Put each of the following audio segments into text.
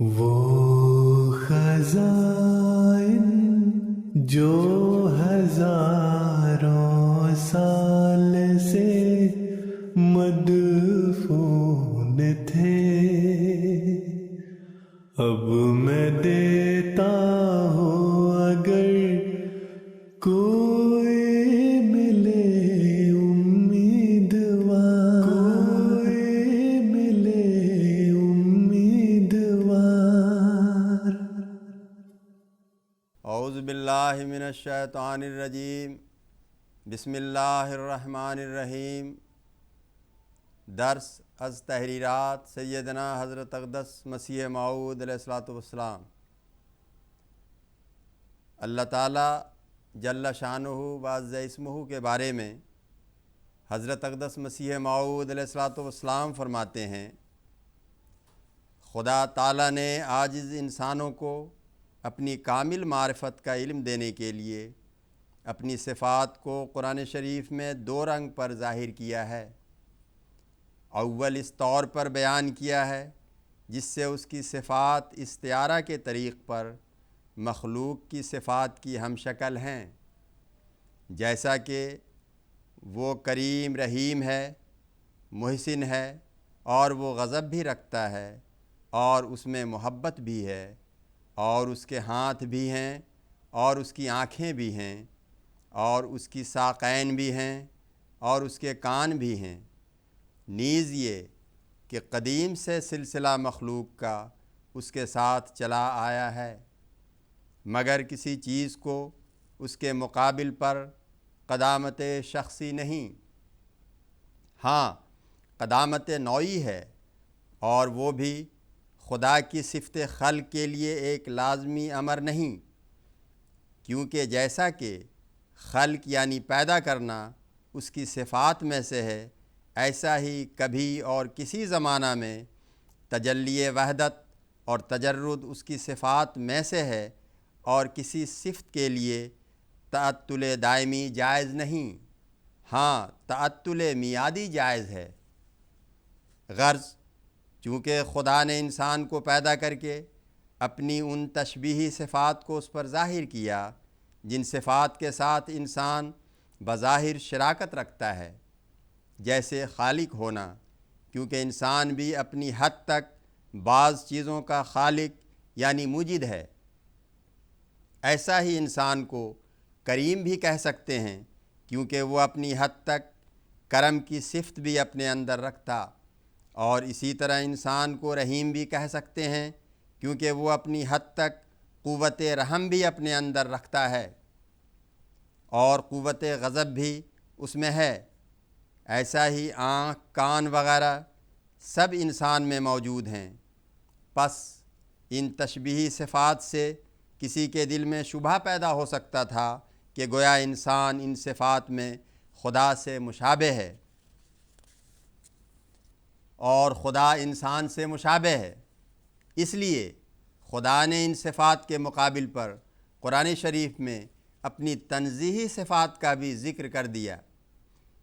وہ خزائن جو ہزاروں سال سے مدفون تھے، اب میں دیتا ہوں اگر کوئی ملے امیدوار، کوئی ملے امیدوار۔ اعوذ باللہ من الشیطان الرجیم، بسم اللہ الرحمن الرحیم۔ درس از تحریرات سیدنا حضرت اقدس مسیح موعود علیہ الصلوۃ والسلام۔ اللہ تعالیٰ جل شانہ و عز اسمہ کے بارے میں حضرت اقدس مسیح موعود علیہ الصلوۃ والسلام فرماتے ہیں، خدا تعالیٰ نے عاجز انسانوں کو اپنی کامل معرفت کا علم دینے کے لیے اپنی صفات کو قرآن شریف میں دو رنگ پر ظاہر کیا ہے۔ اول اس طور پر بیان کیا ہے جس سے اس کی صفات استعارہ کے طریق پر مخلوق کی صفات کی ہم شکل ہیں، جیسا کہ وہ کریم رحیم ہے، محسن ہے، اور وہ غضب بھی رکھتا ہے، اور اس میں محبت بھی ہے، اور اس کے ہاتھ بھی ہیں، اور اس کی آنکھیں بھی ہیں، اور اس کی ساقین بھی ہیں، اور اس کے کان بھی ہیں۔ نیز یہ کہ قدیم سے سلسلہ مخلوق کا اس کے ساتھ چلا آیا ہے، مگر کسی چیز کو اس کے مقابل پر قدامت شخصی نہیں، ہاں قدامت نوعی ہے، اور وہ بھی خدا کی صفت خلق کے لیے ایک لازمی امر نہیں، کیونکہ جیسا کہ خلق یعنی پیدا کرنا اس کی صفات میں سے ہے، ایسا ہی کبھی اور کسی زمانہ میں تجلی وحدت اور تجرد اس کی صفات میں سے ہے، اور کسی صفت کے لیے تعطل دائمی جائز نہیں، ہاں تعطل میعادی جائز ہے۔ غرض چونکہ خدا نے انسان کو پیدا کر کے اپنی ان تشبیہی صفات کو اس پر ظاہر کیا جن صفات کے ساتھ انسان بظاہر شراکت رکھتا ہے، جیسے خالق ہونا، کیونکہ انسان بھی اپنی حد تک بعض چیزوں کا خالق یعنی موجد ہے۔ ایسا ہی انسان کو کریم بھی کہہ سکتے ہیں، کیونکہ وہ اپنی حد تک کرم کی صفت بھی اپنے اندر رکھتا، اور اسی طرح انسان کو رحیم بھی کہہ سکتے ہیں، کیونکہ وہ اپنی حد تک قوت رحم بھی اپنے اندر رکھتا ہے، اور قوت غضب بھی اس میں ہے۔ ایسا ہی آنکھ، کان وغیرہ سب انسان میں موجود ہیں۔ پس ان تشبیہی صفات سے کسی کے دل میں شبہ پیدا ہو سکتا تھا کہ گویا انسان ان صفات میں خدا سے مشابہ ہے، اور خدا انسان سے مشابہ ہے۔ اس لیے خدا نے ان صفات کے مقابل پر قرآن شریف میں اپنی تنزیہی صفات کا بھی ذکر کر دیا،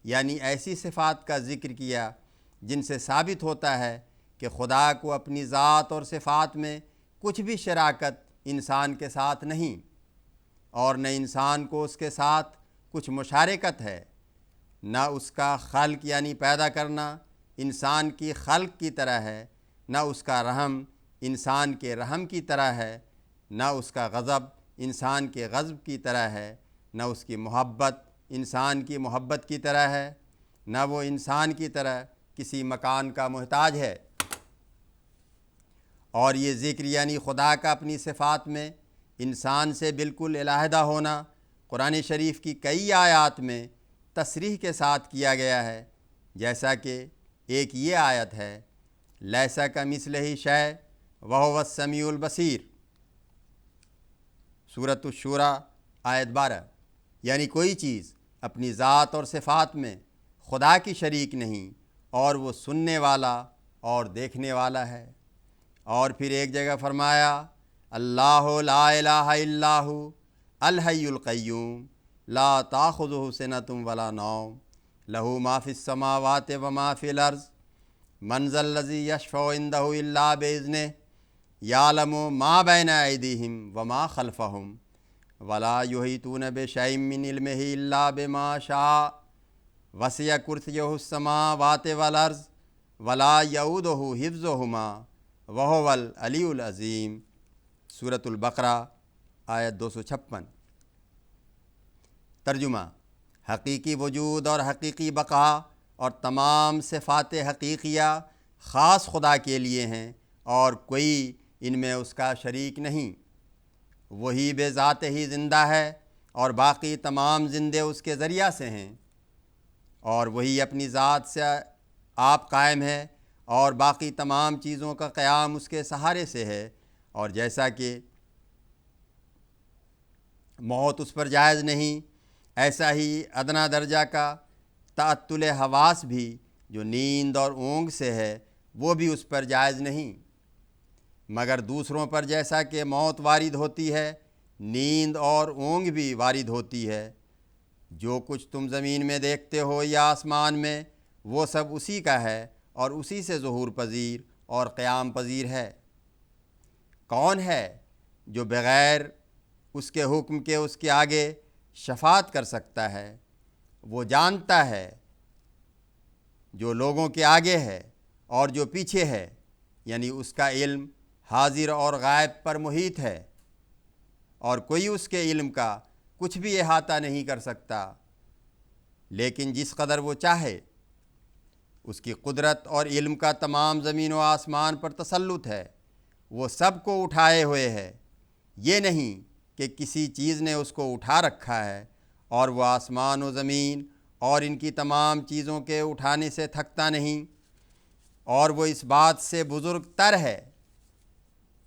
یعنی ایسی صفات کا ذکر کیا جن سے ثابت ہوتا ہے کہ خدا کو اپنی ذات اور صفات میں کچھ بھی شراکت انسان کے ساتھ نہیں، اور نہ انسان کو اس کے ساتھ کچھ مشارکت ہے، نہ اس کا خلق یعنی پیدا کرنا انسان کی خلق کی طرح ہے، نہ اس کا رحم انسان کے رحم کی طرح ہے، نہ اس کا غضب انسان کے غضب کی طرح ہے، نہ اس کی محبت انسان کی محبت کی طرح ہے، نہ وہ انسان کی طرح کسی مکان کا محتاج ہے۔ اور یہ ذکر یعنی خدا کا اپنی صفات میں انسان سے بالکل علیحدہ ہونا قرآن شریف کی کئی آیات میں تصریح کے ساتھ کیا گیا ہے، جیسا کہ ایک یہ آیت ہے، لیس کمثلہ شیء وہو السمیع البصیر، سورۃ الشورى آیت 12، یعنی کوئی چیز اپنی ذات اور صفات میں خدا کی شریک نہیں، اور وہ سننے والا اور دیکھنے والا ہے۔ اور پھر ایک جگہ فرمایا، اللہ لا الہ الا ہو الحی القیوم لا تاخذہ سنۃ ولا نوم لہ ما فی السماوات و ما فی الارض من ذا الذی یشفع عندہ الا باذنہ یعلم ما بین ایدیہم وما خلفہم ولا یحیطون بشیء من علمہ الا بما شاء وسع کرسیہ السماوات والارض ولا یؤودہ حفظہما وہو العلی العظیم۔ سورۃ البقرہ آیت 256۔ ترجمہ: حقیقی وجود اور حقیقی بقا اور تمام صفات حقیقیہ خاص خدا کے لیے ہیں اور کوئی ان میں اس کا شریک نہیں۔ وہی بے ذات ہی زندہ ہے اور باقی تمام زندے اس کے ذریعہ سے ہیں، اور وہی اپنی ذات سے آپ قائم ہے اور باقی تمام چیزوں کا قیام اس کے سہارے سے ہے۔ اور جیسا کہ موت اس پر جائز نہیں، ایسا ہی ادنا درجہ کا تعطل حواس بھی جو نیند اور اونگ سے ہے وہ بھی اس پر جائز نہیں، مگر دوسروں پر جیسا کہ موت وارد ہوتی ہے، نیند اور اونگ بھی وارد ہوتی ہے۔ جو کچھ تم زمین میں دیکھتے ہو یا آسمان میں، وہ سب اسی کا ہے اور اسی سے ظہور پذیر اور قیام پذیر ہے۔ کون ہے جو بغیر اس کے حکم کے اس کے آگے شفاعت کر سکتا ہے؟ وہ جانتا ہے جو لوگوں کے آگے ہے اور جو پیچھے ہے، یعنی اس کا علم حاضر اور غائب پر محیط ہے، اور کوئی اس کے علم کا کچھ بھی احاطہ نہیں کر سکتا۔ لیکن جس قدر وہ چاہے، اس کی قدرت اور علم کا تمام زمین و آسمان پر تسلط ہے، وہ سب کو اٹھائے ہوئے ہے۔ یہ نہیں کہ کسی چیز نے اس کو اٹھا رکھا ہے، اور وہ آسمان و زمین اور ان کی تمام چیزوں کے اٹھانے سے تھکتا نہیں، اور وہ اس بات سے بزرگ تر ہے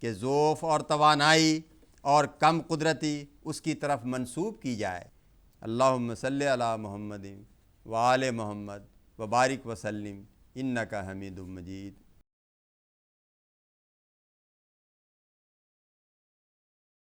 کہ ضعف اور توانائی اور کم قدرتی اس کی طرف منسوب کی جائے۔ اللہم صلی علی محمد وآل محمد وبارک وسلم انک حمید مجید۔